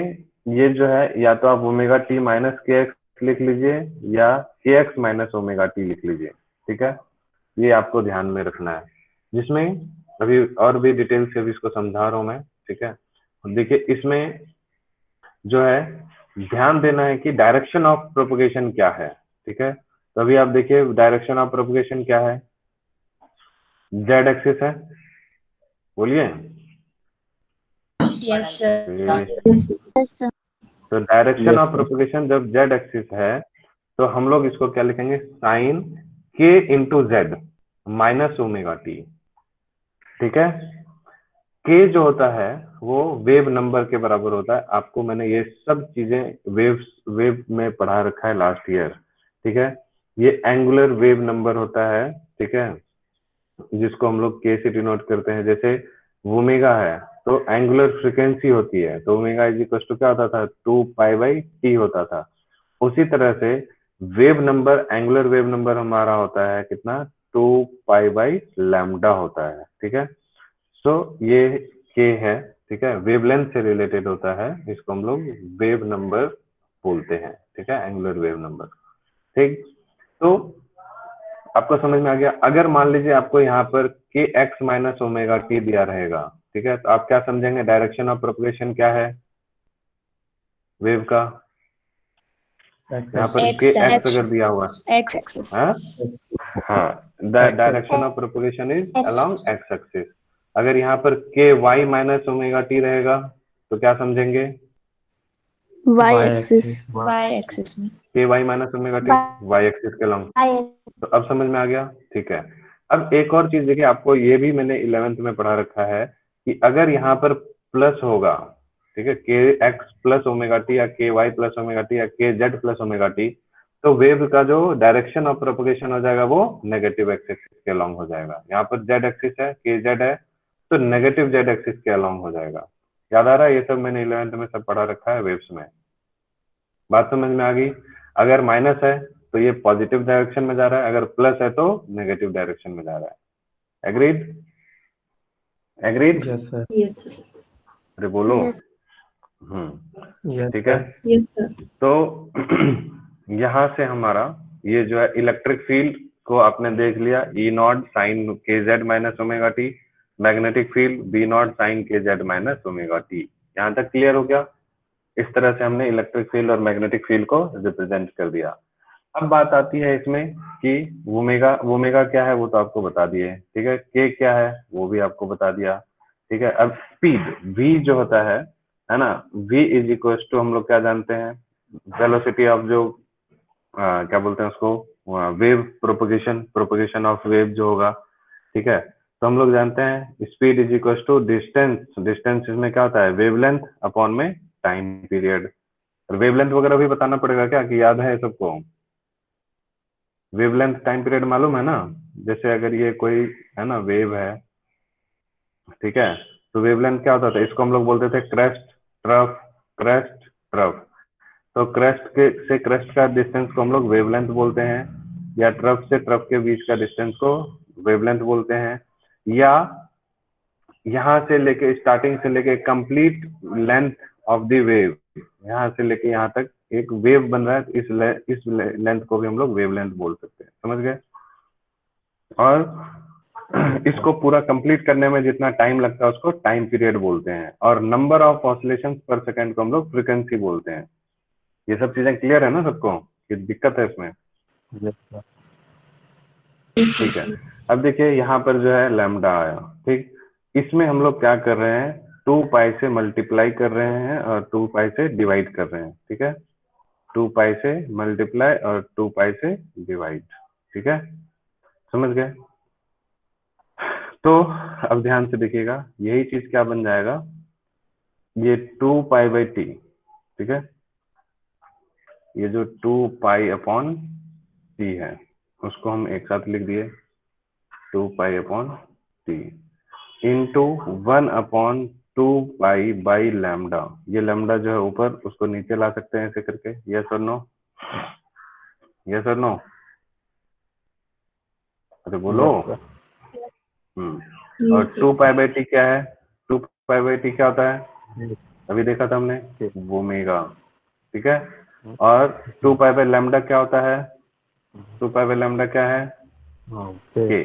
ये जो है, या तो आप ओमेगा टी माइनस के एक्स लिख लीजिए या के एक्स माइनस ओमेगा टी लिख लीजिए, ठीक है, ये आपको ध्यान में रखना है। जिसमें अभी और भी डिटेल से अभी इसको समझा रहा हूं मैं, ठीक है। देखिए इसमें जो है ध्यान देना है कि डायरेक्शन ऑफ प्रोपगेशन क्या है, ठीक है। तो अभी आप देखिए डायरेक्शन ऑफ प्रोपगेशन क्या है, जेड एक्सिस है, बोलिए। Yes, sir. Yes, sir. तो direction Yes, of sir. Propagation जब जेड एक्सिस है, तो हम लोग इसको क्या लिखेंगे, साइन के into Z minus omega T, ठीक है। के जो होता है वो वेव नंबर के बराबर होता है, आपको मैंने ये सब चीजें वेव में पढ़ा रखा है लास्ट ईयर, ठीक है। ये एंगुलर वेव नंबर होता है, ठीक है, जिसको हम लोग के से डिनोट करते हैं। जैसे ओमेगा है तो एंगुलर फ्रीक्वेंसी होती है, तो ओमेगा इज इक्वल टू क्या होता था, 2 पाई बाई टी होता था। उसी तरह से wave number, angular wave number हमारा होता है कितना, 2 पाई बाई लैम्डा होता है, ठीक है। सो ये के है, ठीक है, वेवलेंथ से रिलेटेड होता है, इसको हम लोग वेव नंबर बोलते हैं, ठीक है, एंगुलर वेव नंबर, ठीक। तो आपको समझ में आ गया। अगर मान लीजिए आपको यहाँ पर के एक्स माइनस ओमेगा टी दिया रहेगा, ठीक है, तो आप क्या समझेंगे, डायरेक्शन ऑफ प्रोपगेशन क्या है वेव का, यहाँ पर X के direction. एक्स अगर दिया हुआ है, X axis. हाँ हाँ, the direction of propagation is along x axis. अगर यहाँ पर के वाई माइनस ओमेगा टी रहेगा तो क्या समझेंगे, Y axis. Y axis में. K Y minus omega T Y axis के अलोंग। तो अब समझ में आ गया, ठीक है। अब एक और चीज देखिए, आपको ये भी मैंने 11th में पढ़ा रखा है कि अगर यहाँ पर प्लस होगा, ठीक है, के एक्स प्लस ओमेगा टी या के वाई प्लस ओमेगा टी या के जेड प्लस ओमेगा टी, तो वेव का जो डायरेक्शन ऑफ प्रोपगेशन हो जाएगा वो नेगेटिव एक्स एक्सिस के अलोंग हो जाएगा। यहाँ पर जेड एक्सिस है, के जेड है, तो नेगेटिव जेड एक्सिस के अलोंग हो जाएगा। याद आ रहा है, ये सब मैंने 11th में सब पढ़ा रखा है वेव्स में, बात समझ में आ गई। अगर माइनस है तो ये पॉजिटिव डायरेक्शन में जा रहा है, अगर प्लस है तो नेगेटिव डायरेक्शन में जा रहा है। Agreed, agreed, Yes, sir. अरे बोलो। ठीक है। Yes, sir. तो यहाँ से हमारा ये जो है इलेक्ट्रिक फील्ड को आपने देख लिया, E naught sine K Z minus omega T, magnetic field B naught sine K Z minus omega T. यहाँ तक क्लियर हो गया। इस तरह से हमने इलेक्ट्रिक फील्ड और मैग्नेटिक फील्ड को रिप्रेजेंट कर दिया। अब बात आती है इसमें कि ओमेगा क्या है वो तो आपको बता दिए, ठीक है, के क्या है वो भी आपको बता दिया, ठीक है। अब स्पीड v जो होता है ना, v इज इक्वल टू हम लोग क्या जानते हैं, वेलोसिटी ऑफ जो क्या बोलते हैं उसको, वेव प्रोपगेशन ऑफ वेव जो होगा, ठीक है। तो हम लोग जानते हैं speed is equal to distance इसमें क्या होता है, वेवलेंथ अपॉन में टाइम पीरियड। वेवलेंथ वगैरह भी बताना पड़ेगा क्या, कि याद है सबको, वेवलेंथ टाइम पीरियड मालूम है ना। जैसे अगर ये कोई है ना वेव है, ठीक है, तो वेवलेंथ क्या होता था, इसको हम लोग बोलते थे क्रेस्ट ट्रफ, क्रेस्ट ट्रफ। तो क्रेस्ट के से क्रेस्ट का डिस्टेंस को हम लोग वेवलेंथ बोलते हैं, या ट्रफ से ट्रफ के बीच का डिस्टेंस को वेवलेंथ बोलते हैं, या यहाँ से लेके स्टार्टिंग से लेके complete length of the wave, यहाँ से लेके यहाँ तक एक वेव बन रहा है, इस लेंथ को भी हम लोग वेवलेंथ बोल सकते हैं, समझ गए। और इसको पूरा कंप्लीट करने में जितना टाइम लगता है उसको टाइम पीरियड बोलते हैं, और नंबर ऑफ ऑसिलेशन पर सेकंड को हम लोग फ्रीक्वेंसी बोलते हैं। ये सब चीजें क्लियर है ना सबको, कि दिक्कत है इसमें। Yes, sir. ठीक है। अब देखिए यहाँ पर जो है लैम्डा आया, ठीक। इसमें हम लोग क्या कर रहे हैं, 2 पाई से मल्टीप्लाई कर रहे हैं और 2 पाई से डिवाइड कर रहे हैं, ठीक है। 2 पाई से मल्टीप्लाई और 2 पाई से डिवाइड, ठीक है, समझ गए। तो अब ध्यान से देखिएगा, यही चीज क्या बन जाएगा, ये 2 पाई बाई टी, ठीक है। ये जो 2 पाई अपॉन टी है उसको हम एक साथ लिख दिए, 2 pi upon T into 1 upon 2 pi by lambda. ये लैम्डा जो है ऊपर, उसको नीचे ला सकते हैं ऐसे करके, यस और नो, यस और नो, अरे बोलो। और 2 पाई बाई टी क्या है, 2 पाई बाई टी क्या होता है, अभी देखा था हमने, ओमेगा, ठीक है। और 2 पाई बाई लैम्डा क्या होता है, 2 पाई बाई लैम्डा क्या है, के,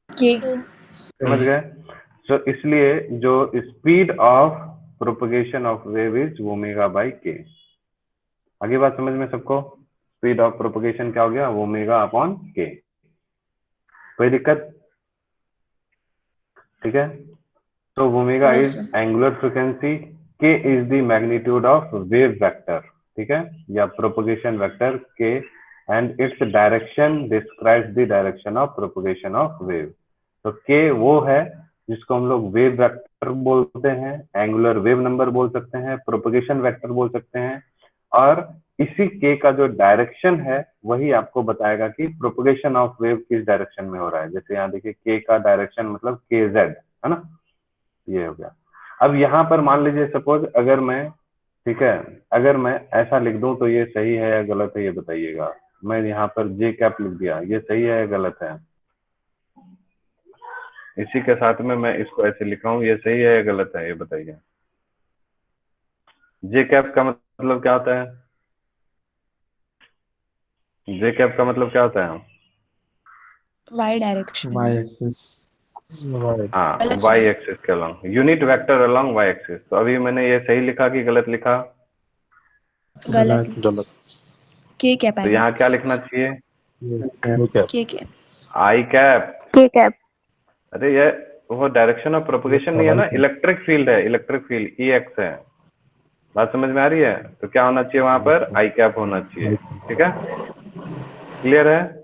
समझ गए। तो इसलिए जो speed of propagation of wave is omega by के। आगे बात समझ में सबको, स्पीड ऑफ प्रोपगेशन क्या हो गया, ओमेगा अपॉन के। कोई दिक्कत, ठीक है। तो ओमेगा इज एंगुलर फ्रीक्वेंसी, के is the magnitude of wave vector, ठीक है, या प्रोपगेशन वेक्टर के, and its direction describes the direction of propagation of wave. तो के वो है जिसको हम लोग वेव वेक्टर बोलते हैं, एंगुलर वेव नंबर बोल सकते हैं, प्रोपगेशन वेक्टर बोल सकते हैं, और इसी के का जो डायरेक्शन है वही आपको बताएगा कि प्रोपगेशन ऑफ वेव किस डायरेक्शन में हो रहा है। जैसे यहाँ देखिए के का डायरेक्शन मतलब के जेड है ना, ये हो गया। अब यहाँ पर मान लीजिए सपोज अगर मैं, ठीक है, अगर मैं ऐसा लिख दूं तो ये सही है या गलत है ये बताइएगा। मैं यहाँ पर जे कैप लिख दिया, ये सही है या गलत है, इसी के साथ में मैं इसको ऐसे लिखा हूं, ये सही है या गलत है ये बताइए। जे कैप का मतलब क्या होता है, जे कैप का मतलब क्या होता है, वाई डायरेक्शन, हाँ, वाई एक्सिस के along, unit vector along Y axis. तो अभी मैंने ये सही लिखा कि गलत लिखा, गलत। के कैप तो आएगा, यहाँ क्या लिखना चाहिए, के आई कैप। के कैप। अरे ये वो डायरेक्शन ऑफ प्रोपगेशन नहीं है ना, इलेक्ट्रिक फील्ड है, इलेक्ट्रिक फील्ड ई एक्स है। बात समझ में आ रही है, तो क्या होना चाहिए वहां पर, आई कैप होना चाहिए, ठीक है, क्लियर है।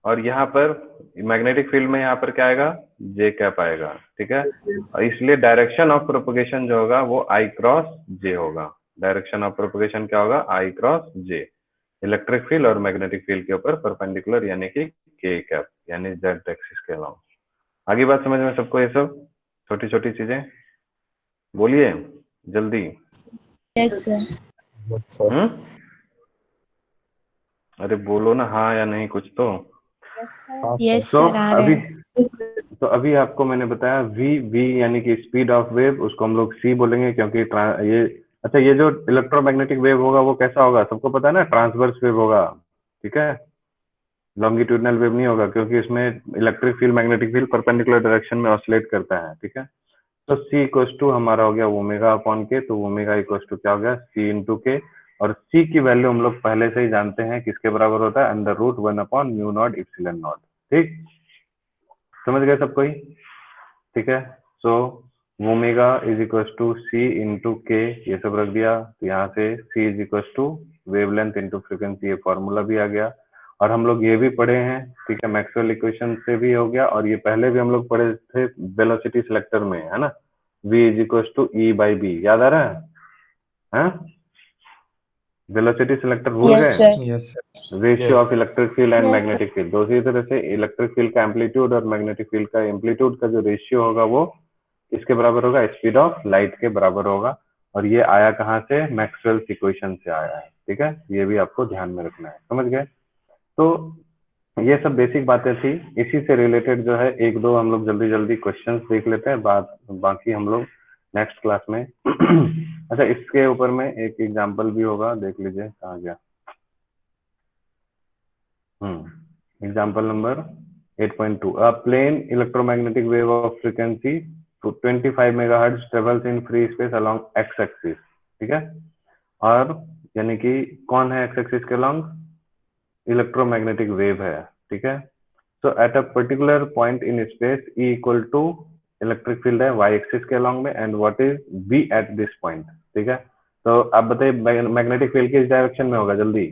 और यहाँ पर मैग्नेटिक फील्ड में यहाँ पर क्या आएगा, जे कैप आएगा, ठीक है। और इसलिए डायरेक्शन ऑफ प्रोपगेशन जो होगा वो आई क्रॉस जे होगा। डायरेक्शन ऑफ प्रोपगेशन क्या होगा, आई क्रॉस जे, इलेक्ट्रिक फील्ड और मैग्नेटिक फील्ड के ऊपर परपेंडिकुलर, यानी कि के कैप, यानी जेड एक्सिस के अलावा। आगे बात समझ में सबको, ये सब छोटी छोटी चीजें बोलिए जल्दी। यस सर, अरे बोलो ना हाँ या नहीं कुछ तो। यस तो सर, आ रहे अभी हैं। आपको मैंने बताया वी यानी कि स्पीड ऑफ वेव, उसको हम लोग सी बोलेंगे क्योंकि ये, अच्छा, ये जो इलेक्ट्रोमैग्नेटिक वेव होगा वो कैसा होगा सबको पता है ना, ट्रांसवर्स वेव होगा, ठीक है, लॉन्गिट्यूडनल वेव नहीं होगा, क्योंकि इसमें electric field magnetic field perpendicular direction में ऑसिलेट करता है, ठीक है। तो सी इक्वल्स टू हमारा हो गया ओमेगा अपॉन के, तो ओमेगा इक्वल्स टू क्या हो गया, सी इंटू के। और सी की वैल्यू हम लोग पहले से ही जानते हैं किसके बराबर होता है, under root 1 upon mu not epsilon not, ठीक, समझ गए सब कोई, ठीक है। So omega is equal to c into k, ये सब रख दिया, तो यहाँ से c is equal to wavelength into frequency, ये फॉर्मूला भी आ गया। और हम लोग ये भी पढ़े हैं, ठीक है, मैक्सवेल इक्वेशन से भी हो गया, और ये पहले भी हम लोग पढ़े थे वेलोसिटी सिलेक्टर में, है ना, v is equal to E by B, याद आ रहा है, वेलोसिटी सिलेक्टर भूल गए, ratio of electric field and magnetic field. दूसरी तरह से इलेक्ट्रिक फील्ड का एम्पलीट्यूड और मैग्नेटिक फील्ड का एम्पलीट्यूड का जो रेशियो होगा वो किसके बराबर होगा, स्पीड ऑफ लाइट के बराबर होगा। और ये आया कहाँ से, मैक्सवेल्स इक्वेशन से आया है, ठीक है, ये भी आपको ध्यान में रखना है, समझ गए। तो ये सब बेसिक बातें थी, इसी से रिलेटेड जो है एक दो हम लोग जल्दी जल्दी क्वेश्चंस देख लेते हैं, बाकी हम लोग नेक्स्ट क्लास में अच्छा, इसके ऊपर में एक एग्जांपल भी होगा, देख लीजिए कहाँ गया, example number 8.2, a plane electromagnetic wave of frequency to 25 megahertz travels in free space along x axis, ठीक है। और यानी कि कौन है x axis के along, इलेक्ट्रोमैग्नेटिक वेव है, ठीक है। So at a particular point in space E equal to electric field है वाई एक्सिस के अलॉन्ग में, and what is B at this point, ठीक है। तो आप बताइए मैग्नेटिक फील्ड किस डायरेक्शन में होगा जल्दी।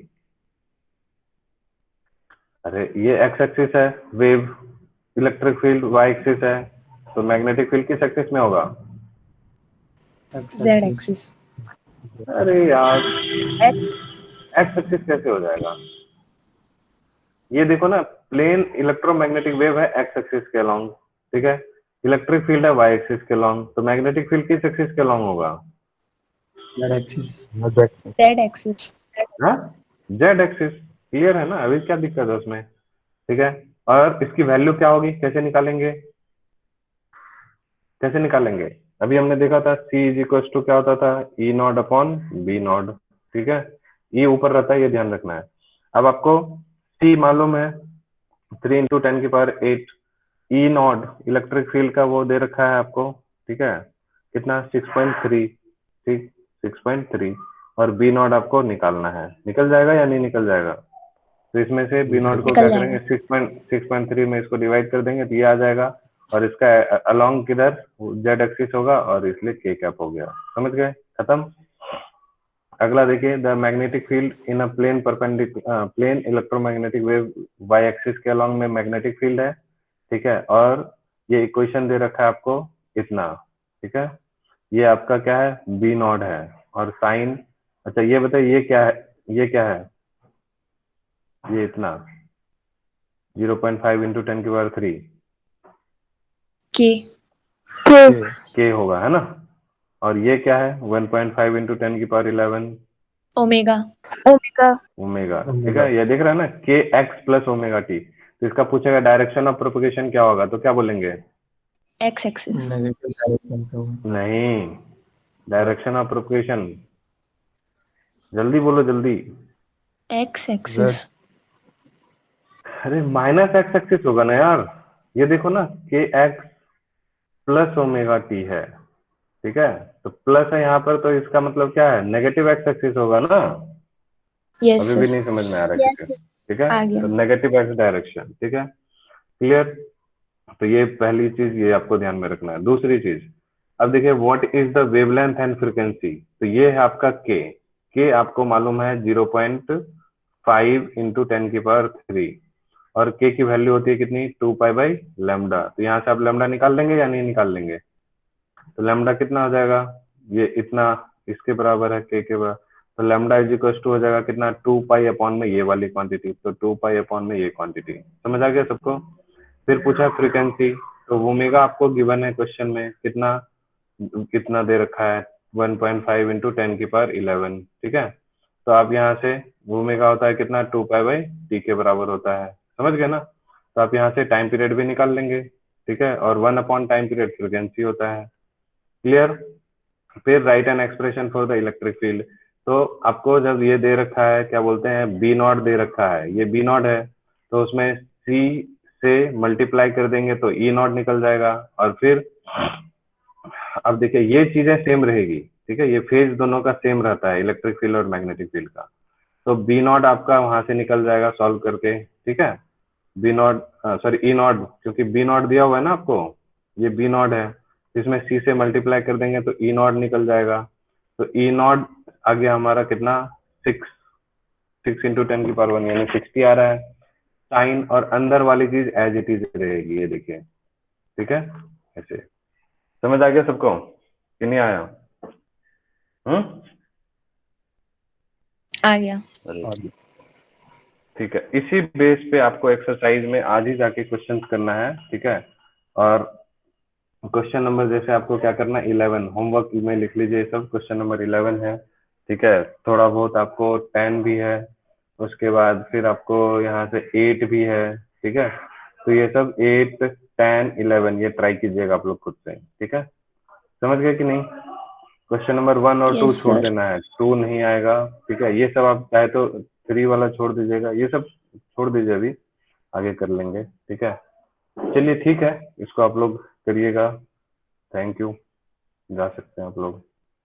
अरे ये एक्स एक्सिस है wave, electric field Y axis है, तो मैग्नेटिक फील्ड किस एक्सिस में होगा। Z axis. अरे यार एक्स एक्सिस कैसे हो जाएगा, ये देखो ना, प्लेन इलेक्ट्रोमैग्नेटिक वेव है एक्स एक्सिस के अलॉन्ग, ठीक है। इलेक्ट्रिक फील्ड है वाई एक्सिस के अलॉन्ग, तो मैग्नेटिक फील्ड किस एक्सिस के अलॉन्ग होगा। Z axis. हाँ जेड एक्सिस, क्लियर है ना, अभी क्या दिक्कत है उसमें, ठीक है। और इसकी वैल्यू क्या होगी, कैसे निकालेंगे, कैसे निकालेंगे। अभी हमने देखा था C इज इक्वल टू क्या होता था, ई नॉट अपॉन बी नॉट, ठीक है। ई ऊपर रहता है, ये ध्यान रखना है। अब आपको C मालूम है 3 into 10⁸ E not electric field का वो दे रखा है आपको, ठीक है, कितना 6.3, ठीक 6.3, और बी नॉट आपको निकालना है, निकल जाएगा या नहीं निकल जाएगा। तो इसमें से बी नॉट को क्या करेंगे, 6.3 में इसको डिवाइड कर देंगे तो ये आ जाएगा, और इसका अलोंग किधर जेड एक्सिस होगा, और इसलिए के कैप हो गया, समझ गए, खत्म। अगला देखिए, the magnetic field in a plane perpendicular plane electromagnetic wave Y axis के अलोंग में मैग्नेटिक फील्ड है, ठीक है। और ये इक्वेशन दे रखा है आपको इतना, ठीक है। ये आपका क्या है, बी नॉट है, और साइन, अच्छा ये बताइए ये क्या है, ये क्या है, ये इतना 0.5 इंटू 10⁻³ के होगा, है ना। और ये क्या है 1.5 इंटू 10⁻11 ओमेगा। ओमेगा, ठीक है। ये दिख रहा है ना, के एक्स प्लस ओमेगा टी। तो इसका पूछेगा डायरेक्शन ऑफ प्रोपगेशन क्या होगा, तो क्या बोलेंगे, X एक्सिस। नहीं, डायरेक्शन ऑफ प्रोपगेशन, जल्दी बोलो जल्दी। X axis. अरे माइनस एक्स एक्सिस होगा ना यार, ये देखो ना, के एक्स प्लस ओमेगा टी है, ठीक है। तो प्लस है यहाँ पर, तो इसका मतलब क्या है, नेगेटिव एक्स एक्सिस होगा ना। यस अभी भी सर। नहीं समझ में आ रहा है किसे, ठीक है। आ गया। तो नेगेटिव एक्स डायरेक्शन, ठीक है, क्लियर। तो ये पहली चीज, ये आपको ध्यान में रखना है। दूसरी चीज, अब देखिए what is the wavelength and frequency, तो ये है आपका के आपको मालूम है 0.5 इंटू 10⁻³ और के की वैल्यू होती है कितनी, 2π/λ। तो यहाँ से आप लैम्डा निकाल लेंगे या नहीं निकाल लेंगे, तो लैम्डा कितना हो जाएगा, ये इतना इसके बराबर है के बराबर, तो लैम्डा इज इक्वल टू हो जाएगा कितना, 2π अपॉन में ये वाली क्वांटिटी, तो 2π अपॉन में ये क्वांटिटी, समझ आ गया सबको। फिर पूछा फ्रीक्वेंसी, तो ओमेगा आपको गिवन है क्वेश्चन में, कितना कितना दे रखा है 1.5 इंटू 10⁻11, ठीक है। तो आप यहाँ से ओमेगा होता है कितना, 2π/t के बराबर होता है, समझ गए ना। तो आप यहाँ से टाइम पीरियड भी निकाल लेंगे, ठीक है, और 1 अपॉन टाइम पीरियड फ्रीक्वेंसी होता है, क्लियर। फिर right an expression for the electric field, तो आपको जब ये दे रखा है, क्या बोलते हैं, बी नॉट दे रखा है, ये बी नॉट है, तो उसमें सी से मल्टीप्लाई कर देंगे तो ई नॉट निकल जाएगा। और फिर अब देखिए ये चीजें सेम रहेगी, ठीक है, ये फेज दोनों का सेम रहता है, इलेक्ट्रिक फील्ड और मैग्नेटिक फील्ड का। तो बी नॉट आपका वहां से निकल जाएगा सॉल्व करके, ठीक है। B naught sorry E naught, क्योंकि बी नॉट दिया हुआ है ना आपको, ये बी नॉट है, इसमें सी से मल्टीप्लाई कर देंगे तो ई नॉट निकल जाएगा। तो ई नॉट आ गया हमारा कितना, 6 इंटू 10⁻1 यानी 60 आ रहा है। साइन और अंदर वाली चीज एज इट इज रहेगी, ये देखिए, ठीक है, ऐसे समझ आ गया सबको कि नहीं आया। आ गया। ठीक है, इसी बेस पे आपको एक्सरसाइज में आज ही जाके क्वेश्चन करना है, ठीक है। और क्वेश्चन नंबर जैसे आपको क्या करना है, 11 होमवर्क में लिख लीजिए, सब क्वेश्चन नंबर 11 है, ठीक है। थोड़ा बहुत आपको 10 भी है, उसके बाद फिर आपको यहाँ से 8 भी है, ठीक है। तो ये सब 8, 10, 11 ये ट्राई कीजिएगा आप लोग खुद से, ठीक है, समझ गए कि नहीं। क्वेश्चन नंबर 1 और 2 यस छोड़ सर। देना है, 2 नहीं आएगा, ठीक है। ये सब आप चाहे तो 3 वाला छोड़ दीजिएगा, ये सब छोड़ दीजिए, अभी आगे कर लेंगे, ठीक है। चलिए ठीक है, इसको आप लोग करिएगा, थैंक यू, जा सकते हैं आप लोग।